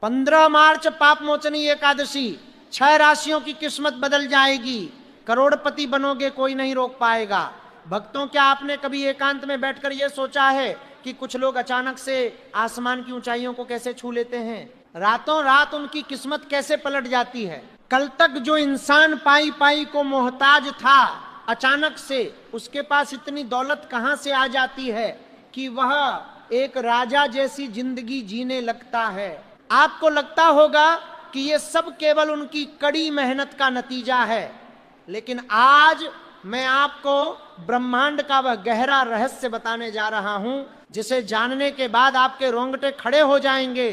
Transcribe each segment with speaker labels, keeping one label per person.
Speaker 1: 15 मार्च पाप मोचनी एकादशी, 6 राशियों की किस्मत बदल जाएगी, करोड़पति बनोगे, कोई नहीं रोक पाएगा। भक्तों, क्या आपने कभी एकांत में बैठकर यह सोचा है कि कुछ लोग अचानक से आसमान की ऊंचाइयों को कैसे छू लेते हैं? रातों रात उनकी किस्मत कैसे पलट जाती है। कल तक जो इंसान पाई पाई को मोहताज था, अचानक से उसके पास इतनी दौलत कहां से आ जाती है कि वह एक राजा जैसी जिंदगी जीने लगता है। आपको लगता होगा कि यह सब केवल उनकी कड़ी मेहनत का नतीजा है, लेकिन आज मैं आपको ब्रह्मांड का वह गहरा रहस्य बताने जा रहा हूं, जिसे जानने के बाद आपके रोंगटे खड़े हो जाएंगे।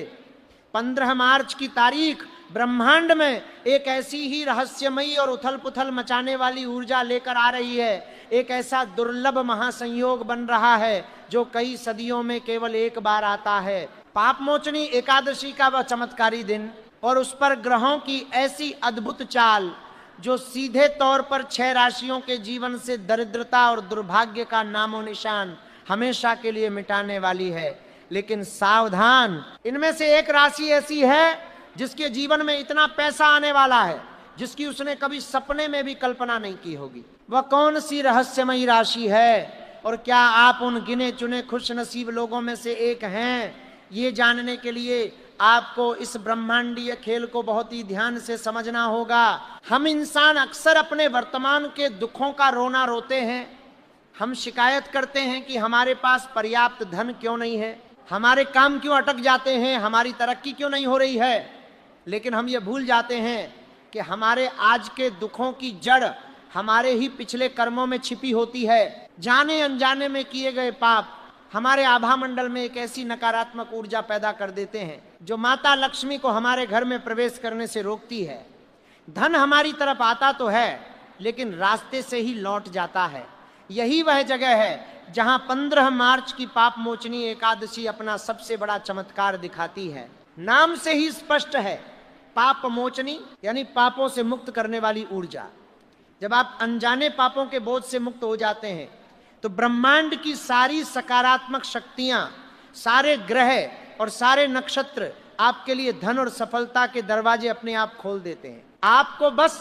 Speaker 1: 15 मार्च की तारीख ब्रह्मांड में एक ऐसी ही रहस्यमयी और उथल पुथल मचाने वाली ऊर्जा लेकर आ रही है। एक ऐसा दुर्लभ महासंयोग बन रहा है जो कई सदियों में केवल एक बार आता है। पाप मोचनी एकादशी का वह चमत्कारी दिन और उस पर ग्रहों की ऐसी अद्भुत चाल जो सीधे तौर पर 6 राशियों के जीवन से दरिद्रता और दुर्भाग्य का नामो निशान हमेशा के लिए मिटाने वाली है। लेकिन सावधान, इनमें से एक राशि ऐसी है जिसके जीवन में इतना पैसा आने वाला है जिसकी उसने कभी सपने में भी कल्पना नहीं की होगी। वह कौन सी रहस्यमयी राशि है और क्या आप उन गिने चुने खुश नसीब लोगों में से एक हैं? ये जानने के लिए आपको इस ब्रह्मांडीय खेल को बहुत ही ध्यान से समझना होगा। हम इंसान अक्सर अपने वर्तमान के दुखों का रोना रोते हैं। हम शिकायत करते हैं कि हमारे पास पर्याप्त धन क्यों नहीं है, हमारे काम क्यों अटक जाते हैं, हमारी तरक्की क्यों नहीं हो रही है। लेकिन हम ये भूल जाते हैं कि हमारे आज के दुखों की जड़ हमारे ही पिछले कर्मों में छिपी होती है। जाने अनजाने में किए गए पाप हमारे आभा मंडल में एक ऐसी नकारात्मक ऊर्जा पैदा कर देते हैं जो माता लक्ष्मी को हमारे घर में प्रवेश करने से रोकती है। धन हमारी तरफ आता तो है, लेकिन रास्ते से ही लौट जाता है। यही वह जगह है जहां 15 मार्च की पाप मोचनी एकादशी अपना सबसे बड़ा चमत्कार दिखाती है। नाम से ही स्पष्ट है, पाप मोचनी यानी पापों से मुक्त करने वाली ऊर्जा। जब आप अनजाने पापों के बोझ से मुक्त हो जाते हैं तो ब्रह्मांड की सारी सकारात्मक शक्तियां, सारे ग्रह और सारे नक्षत्र आपके लिए धन और सफलता के दरवाजे अपने आप खोल देते हैं। आपको बस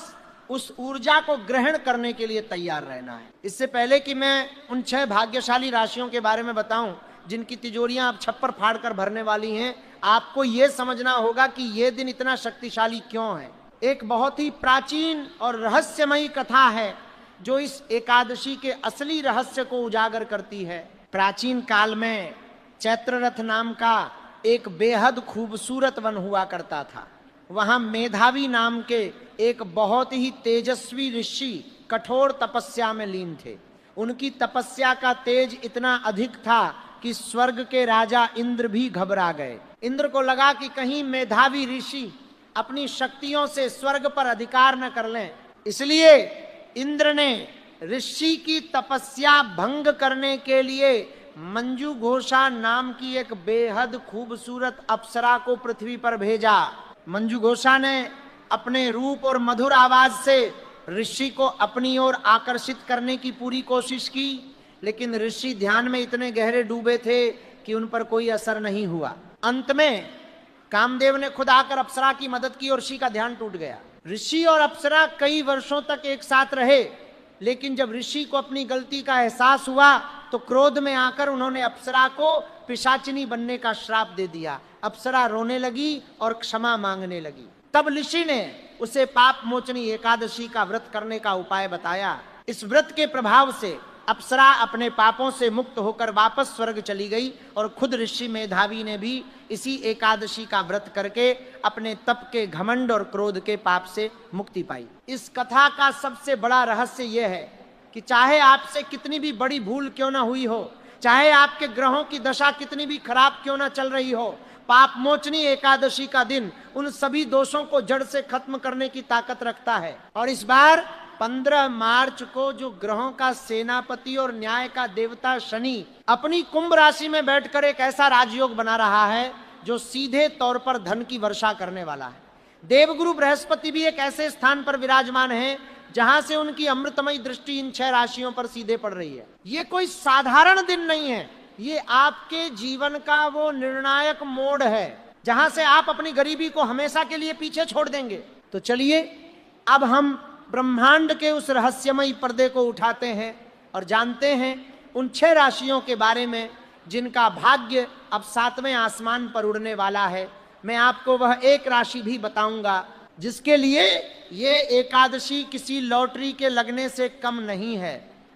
Speaker 1: उस ऊर्जा को ग्रहण करने के लिए तैयार रहना है। इससे पहले कि मैं उन 6 भाग्यशाली राशियों के बारे में बताऊं जिनकी तिजोरियां आप छप्पर फाड़ कर भरने वाली हैं, आपको यह समझना होगा कि यह दिन इतना शक्तिशाली क्यों है। एक बहुत ही प्राचीन और रहस्यमयी कथा है जो इस एकादशी के असली रहस्य को उजागर करती है। प्राचीन काल में चैत्ररथ नाम का एक बेहद खूबसूरत वन हुआ करता था। वहां मेधावी नाम के एक बहुत ही तेजस्वी ऋषि कठोर तपस्या में लीन थे। उनकी तपस्या का तेज इतना अधिक था कि स्वर्ग के राजा इंद्र भी घबरा गए। इंद्र को लगा कि कहीं मेधावी ऋषि अपनी शक्तियों से स्वर्ग पर अधिकार न कर लें, इसलिए इंद्र ने ऋषि की तपस्या भंग करने के लिए मंजू घोषा नाम की एक बेहद खूबसूरत अप्सरा को पृथ्वी पर भेजा। मंजू घोषा ने अपने रूप और मधुर आवाज से ऋषि को अपनी ओर आकर्षित करने की पूरी कोशिश की, लेकिन ऋषि ध्यान में इतने गहरे डूबे थे कि उन पर कोई असर नहीं हुआ। अंत में कामदेव ने खुद आकर अप्सरा की मदद की और ऋषि का ध्यान टूट गया। ऋषि और अप्सरा कई वर्षों तक एक साथ रहे, लेकिन जब ऋषि को अपनी गलती का एहसास हुआ तो क्रोध में आकर उन्होंने अप्सरा को पिशाचिनी बनने का श्राप दे दिया। अप्सरा रोने लगी और क्षमा मांगने लगी। तब ऋषि ने उसे पाप मोचनी एकादशी का व्रत करने का उपाय बताया। इस व्रत के प्रभाव से अप्सरा अपने पापों से मुक्त होकर वापस स्वर्ग चली गई और खुद ऋषि मेधावी ने भी इसी एकादशी का व्रत करके अपने तप के घमंड और क्रोध के पाप से मुक्ति पाई। इस कथा का सबसे बड़ा रहस्य यह है कि चाहे आपसे कितनी भी बड़ी भूल क्यों ना हुई हो, चाहे आपके ग्रहों की दशा कितनी भी खराब क्यों ना चल रही हो, पाप मोचनी एकादशी का दिन उन सभी दोषों को जड़ से खत्म करने की ताकत रखता है। और इस बार 15 मार्च को जो ग्रहों का सेनापति और न्याय का देवता शनि अपनी कुंभ राशि में बैठकर एक ऐसा राजयोग बना रहा है जो सीधे तौर पर धन की वर्षा करने वाला है। देवगुरु बृहस्पति भी एक ऐसे स्थान पर विराजमान है जहां से उनकी अमृतमयी दृष्टि इन 6 राशियों पर सीधे पड़ रही है। ये कोई साधारण दिन नहीं है, ये आपके जीवन का वो निर्णायक मोड़ है जहां से आप अपनी गरीबी को हमेशा के लिए पीछे छोड़ देंगे। तो चलिए अब हम ब्रह्मांड के उस रहस्यमयी पर्दे को उठाते हैं और जानते हैं उन 6 राशियों के बारे में जिनका भाग्य अब 7वें आसमान पर उड़ने वाला है। मैं आपको वह एक राशि भी बताऊंगा जिसके लिए ये एकादशी किसी लॉटरी के लगने से कम नहीं है।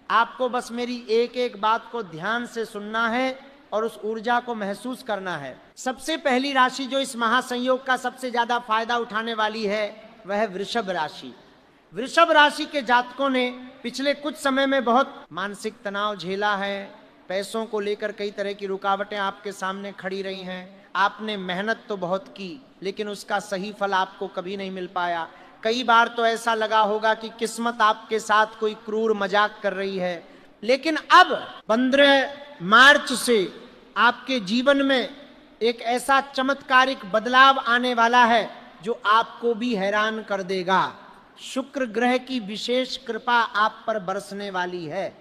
Speaker 1: आपको बस मेरी एक एक बात को ध्यान से सुनना है और उस ऊर्जा को महसूस करना है। सबसे पहली राशि जो इस महासंयोग का सबसे ज्यादा फायदा उठाने वाली है वह है वृषभ राशि। वृषभ राशि के जातकों ने पिछले कुछ समय में बहुत मानसिक तनाव झेला है। पैसों को लेकर कई तरह की रुकावटें आपके सामने खड़ी रही हैं। आपने मेहनत तो बहुत की लेकिन उसका सही फल आपको कभी नहीं मिल पाया। कई बार तो ऐसा लगा होगा कि किस्मत आपके साथ कोई क्रूर मजाक कर रही है। लेकिन अब 15 मार्च से आपके जीवन में एक ऐसा चमत्कारिक बदलाव आने वाला है जो आपको भी हैरान कर देगा। शुक्र ग्रह की विशेष कृपा आप पर बरसने वाली है।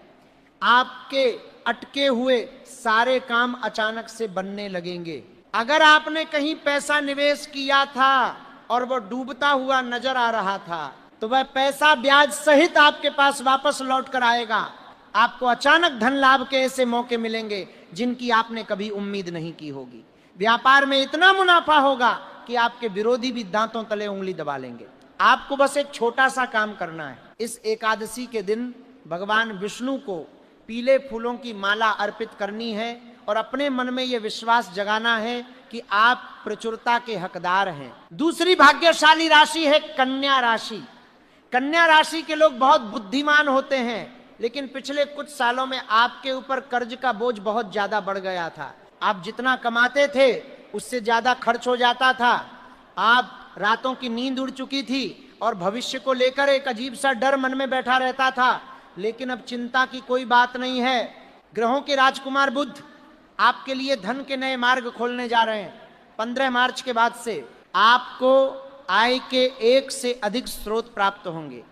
Speaker 1: आपके अटके हुए सारे काम अचानक से बनने लगेंगे। अगर आपने कहीं पैसा निवेश किया था और वो डूबता हुआ नजर आ रहा था तो वह पैसा ब्याज सहित आपके पास वापस लौट कर आएगा। आपको अचानक धन लाभ के ऐसे मौके मिलेंगे जिनकी आपने कभी उम्मीद नहीं की होगी। व्यापार में इतना मुनाफा होगा कि आपके विरोधी भी दांतों तले उंगली दबा लेंगे। आपको बस एक छोटा सा काम करना है। इस एकादशी के दिन भगवान विष्णु को पीले फूलों की माला अर्पित करनी है और अपने मन में यह विश्वास जगाना है कि आप प्रचुरता के हकदार हैं। दूसरी भाग्यशाली राशि है कन्या राशि। कन्या राशि के लोग बहुत बुद्धिमान होते हैं लेकिन पिछले कुछ सालों में आपके ऊपर कर्ज का बोझ बहुत ज्यादा बढ़ गया था। आप जितना कमाते थे उससे ज्यादा खर्च हो जाता था। आप रातों की नींद उड़ चुकी थी और भविष्य को लेकर एक अजीब सा डर मन में बैठा रहता था। लेकिन अब चिंता की कोई बात नहीं है। ग्रहों के राजकुमार बुध आपके लिए धन के नए मार्ग खोलने जा रहे हैं। 15 मार्च के बाद से आपको आय के 1 से अधिक स्रोत प्राप्त होंगे।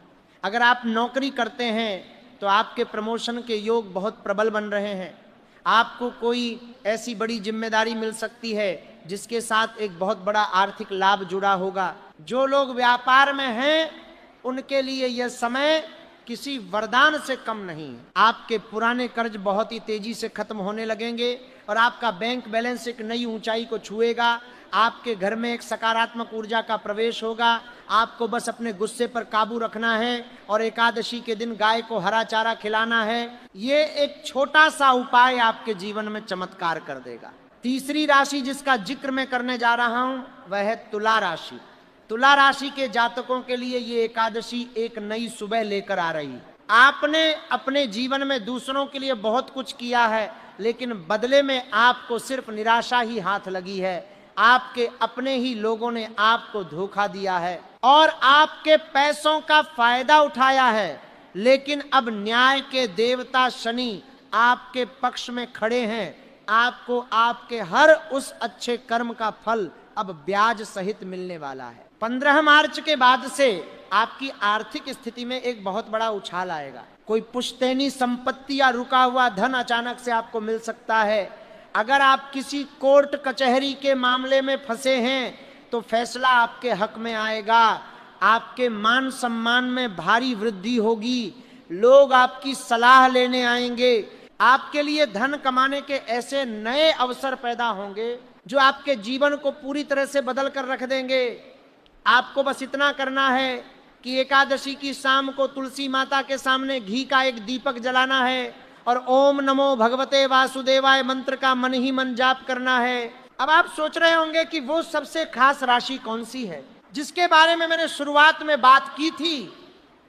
Speaker 1: अगर आप नौकरी करते हैं तो आपके प्रमोशन के योग बहुत प्रबल बन रहे हैं। आपको कोई ऐसी बड़ी जिम्मेदारी मिल सकती है जिसके साथ एक बहुत बड़ा आर्थिक लाभ जुड़ा होगा। जो लोग व्यापार में हैं उनके लिए यह समय किसी वरदान से कम नहीं है। आपके पुराने कर्ज बहुत ही तेजी से खत्म होने लगेंगे और आपका बैंक बैलेंस एक नई ऊंचाई को छुएगा। आपके घर में एक सकारात्मक ऊर्जा का प्रवेश होगा। आपको बस अपने गुस्से पर काबू रखना है और एकादशी के दिन गाय को हरा चारा खिलाना है। ये एक छोटा सा उपाय आपके जीवन में चमत्कार कर देगा। तीसरी राशि जिसका जिक्र मैं करने जा रहा हूं वह है तुला राशि। तुला राशि के जातकों के लिए ये एकादशी एक नई सुबह लेकर आ रही। आपने अपने जीवन में दूसरों के लिए बहुत कुछ किया है लेकिन बदले में आपको सिर्फ निराशा ही हाथ लगी है। आपके अपने ही लोगों ने आपको धोखा दिया है और आपके पैसों का फायदा उठाया है। लेकिन अब न्याय के देवता शनि आपके पक्ष में खड़े हैं। आपको आपके हर उस अच्छे कर्म का फल अब ब्याज सहित मिलने वाला है। 15 मार्च के बाद से आपकी आर्थिक स्थिति में एक बहुत बड़ा उछाल आएगा। कोई पुश्तैनी संपत्ति या रुका हुआ धन अचानक से आपको मिल सकता है। अगर आप किसी कोर्ट कचहरी के मामले में फंसे हैं तो फैसला आपके हक में आएगा। आपके मान सम्मान में भारी वृद्धि होगी। लोग आपकी सलाह लेने आएंगे। आपके लिए धन कमाने के ऐसे नए अवसर पैदा होंगे जो आपके जीवन को पूरी तरह से बदल कर रख देंगे। आपको बस इतना करना है कि एकादशी की शाम को तुलसी माता के सामने घी का एक दीपक जलाना है और ओम नमो भगवते वासुदेवाय मंत्र का मन ही मन जाप करना है। अब आप सोच रहे होंगे कि वो सबसे खास राशि कौन सी है जिसके बारे में मैंने शुरुआत में बात की थी,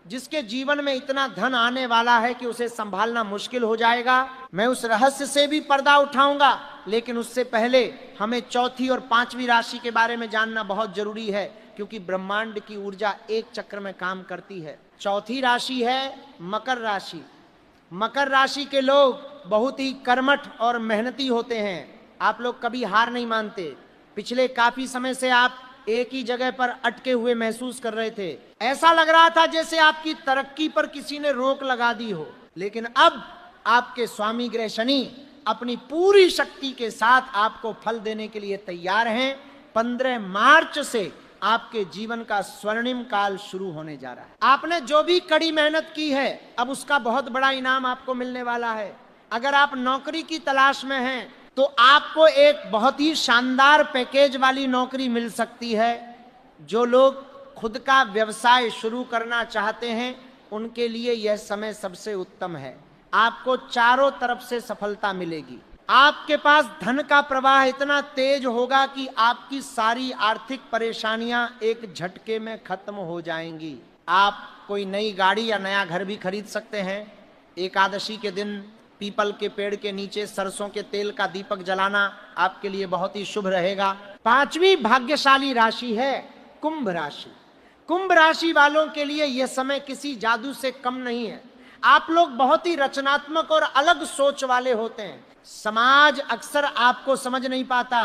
Speaker 1: जिसके जीवन में इतना धन आने वाला है कि उसे संभालना मुश्किल हो जाएगा। मैं उस रहस्य से भी पर्दा उठाऊंगा, लेकिन उससे पहले हमें चौथी और पांचवी राशि के बारे में जानना बहुत जरूरी है, क्योंकि ब्रह्मांड की ऊर्जा एक चक्र में काम करती है। चौथी राशि है मकर राशि। मकर राशि के लोग बहुत ही कर्मठ और मेहनती होते हैं। आप लोग कभी हार नहीं मानते। पिछले काफी समय से आप एक ही जगह पर अटके हुए महसूस कर रहे थे। ऐसा लग रहा था जैसे आपकी तरक्की पर किसी ने रोक लगा दी हो, लेकिन अब आपके स्वामी ग्रह शनि अपनी पूरी शक्ति के साथ आपको फल देने के लिए तैयार हैं। 15 मार्च से आपके जीवन का स्वर्णिम काल शुरू होने जा रहा है। आपने जो भी कड़ी मेहनत की है, अब उसका बहुत बड़ा इनाम आपको मिलने वाला है। अगर आप नौकरी की तलाश में हैं तो आपको एक बहुत ही शानदार पैकेज वाली नौकरी मिल सकती है। जो लोग खुद का व्यवसाय शुरू करना चाहते हैं उनके लिए यह समय सबसे उत्तम है। आपको चारों तरफ से सफलता मिलेगी। आपके पास धन का प्रवाह इतना तेज होगा कि आपकी सारी आर्थिक परेशानियां एक झटके में खत्म हो जाएंगी। आप कोई नई गाड़ी या नया घर भी खरीद सकते हैं। एकादशी के दिन पीपल के पेड़ के नीचे सरसों के तेल का दीपक जलाना आपके लिए बहुत ही शुभ रहेगा। 5वीं भाग्यशाली राशि है कुंभ राशि। कुंभ राशि वालों के लिए यह समय किसी जादू से कम नहीं है। आप लोग बहुत ही रचनात्मक और अलग सोच वाले होते हैं। समाज अक्सर आपको समझ नहीं पाता।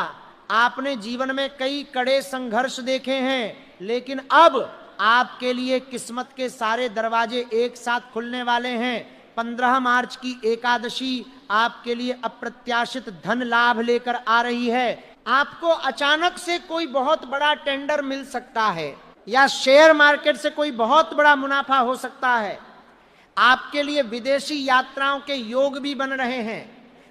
Speaker 1: आपने जीवन में कई कड़े संघर्ष देखे हैं, लेकिन अब आपके लिए किस्मत के सारे दरवाजे एक साथ खुलने वाले हैं। 15 मार्च की एकादशी आपके लिए अप्रत्याशित धन लाभ लेकर आ रही है। आपको अचानक से कोई बहुत बड़ा टेंडर मिल सकता है या शेयर मार्केट से कोई बहुत बड़ा मुनाफा हो सकता है। आपके लिए विदेशी यात्राओं के योग भी बन रहे हैं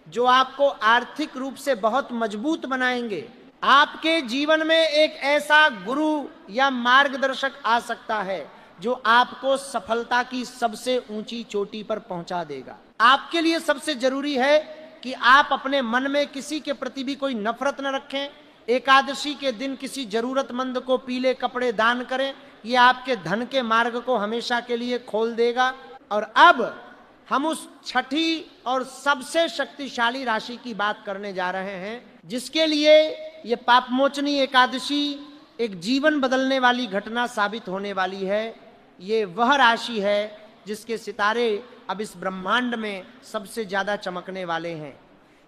Speaker 1: जो आपको आर्थिक रूप से बहुत मजबूत बनाएंगे। आपके जीवन में एक ऐसा गुरु या मार्गदर्शक आ सकता है जो आपको सफलता की सबसे ऊंची चोटी पर पहुंचा देगा। आपके लिए सबसे जरूरी है कि आप अपने मन में किसी के प्रति भी कोई नफरत न रखें। एकादशी के दिन किसी जरूरतमंद को पीले कपड़े दान करें। यह आपके धन के मार्ग को हमेशा के लिए खोल देगा। और अब हम उस छठी और सबसे शक्तिशाली राशि की बात करने जा रहे हैं जिसके लिए ये पापमोचनी एकादशी एक जीवन बदलने वाली घटना साबित होने वाली है। ये वह राशि है जिसके सितारे अब इस ब्रह्मांड में सबसे ज्यादा चमकने वाले हैं।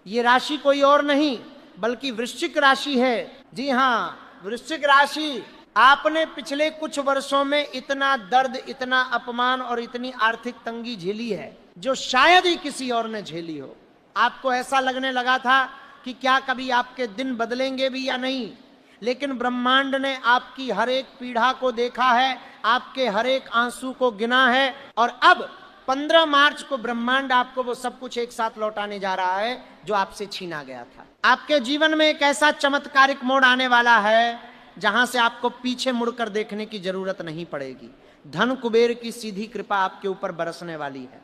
Speaker 1: ये राशि कोई और नहीं बल्कि वृश्चिक राशि है। जी हाँ, वृश्चिक राशि। आपने पिछले कुछ वर्षों में इतना दर्द, इतना अपमान और इतनी आर्थिक तंगी झेली है जो शायद ही किसी और ने झेली हो। आपको ऐसा लगने लगा था कि क्या कभी आपके दिन बदलेंगे भी या नहीं, लेकिन ब्रह्मांड ने आपकी हर एक पीड़ा को देखा है, आपके हर एक आंसू को गिना है और अब 15 मार्च को ब्रह्मांड आपको वो सब कुछ एक साथ लौटाने जा रहा है जो आपसे छीना गया था। आपके जीवन में एक ऐसा चमत्कारिक मोड़ आने वाला है जहां से आपको पीछे मुड़कर देखने की जरूरत नहीं पड़ेगी। धन कुबेर की सीधी कृपा आपके ऊपर बरसने वाली है।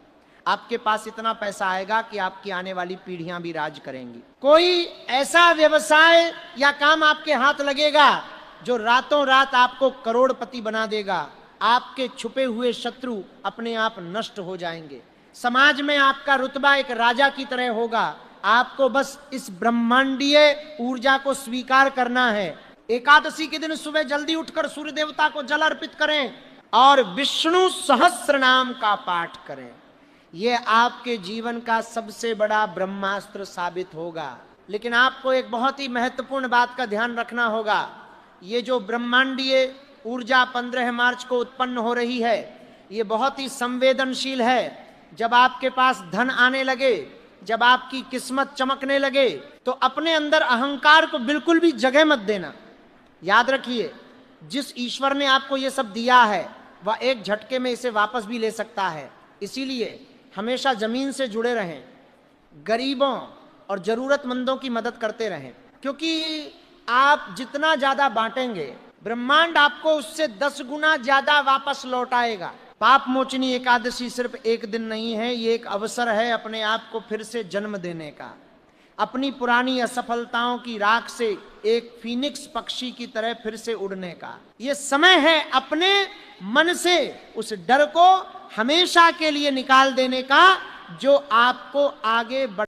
Speaker 1: आपके पास इतना पैसा आएगा कि आपकी आने वाली पीढ़ियां भी राज करेंगी। कोई ऐसा व्यवसाय या काम आपके हाथ लगेगा जो रातों रात आपको करोड़पति बना देगा। आपके छुपे हुए शत्रु अपने आप नष्ट हो जाएंगे। समाज में आपका रुतबा एक राजा की तरह होगा। आपको बस इस ब्रह्मांडीय ऊर्जा को स्वीकार करना है। एकादशी के दिन सुबह जल्दी उठकर सूर्य देवता को जल अर्पित करें और विष्णु सहस्त्र नाम का पाठ करें। यह आपके जीवन का सबसे बड़ा ब्रह्मास्त्र साबित होगा। लेकिन आपको एक बहुत ही महत्वपूर्ण बात का ध्यान रखना होगा। ये जो ब्रह्मांडीय ऊर्जा 15 मार्च को उत्पन्न हो रही है, ये बहुत ही संवेदनशील है। जब आपके पास धन आने लगे, जब आपकी किस्मत चमकने लगे, तो अपने अंदर अहंकार को बिल्कुल भी जगह मत देना। याद रखिए, जिस ईश्वर ने आपको ये सब दिया है वह एक झटके में इसे वापस भी ले सकता है। इसीलिए हमेशा जमीन से जुड़े रहें, गरीबों और जरूरतमंदों की मदद करते रहें, क्योंकि आप जितना ज्यादा बांटेंगे ब्रह्मांड आपको उससे 10 गुना ज्यादा वापस लौटाएगा। पाप मोचनी एकादशी सिर्फ एक दिन नहीं है, ये एक अवसर है अपने आप को फिर से जन्म देने का, अपनी पुरानी असफलताओं की राख से एक फीनिक्स पक्षी की तरह फिर से उड़ने का। ये समय है अपने मन से उस डर को हमेशा के लिए निकाल देने का जो आपको आगे बढ़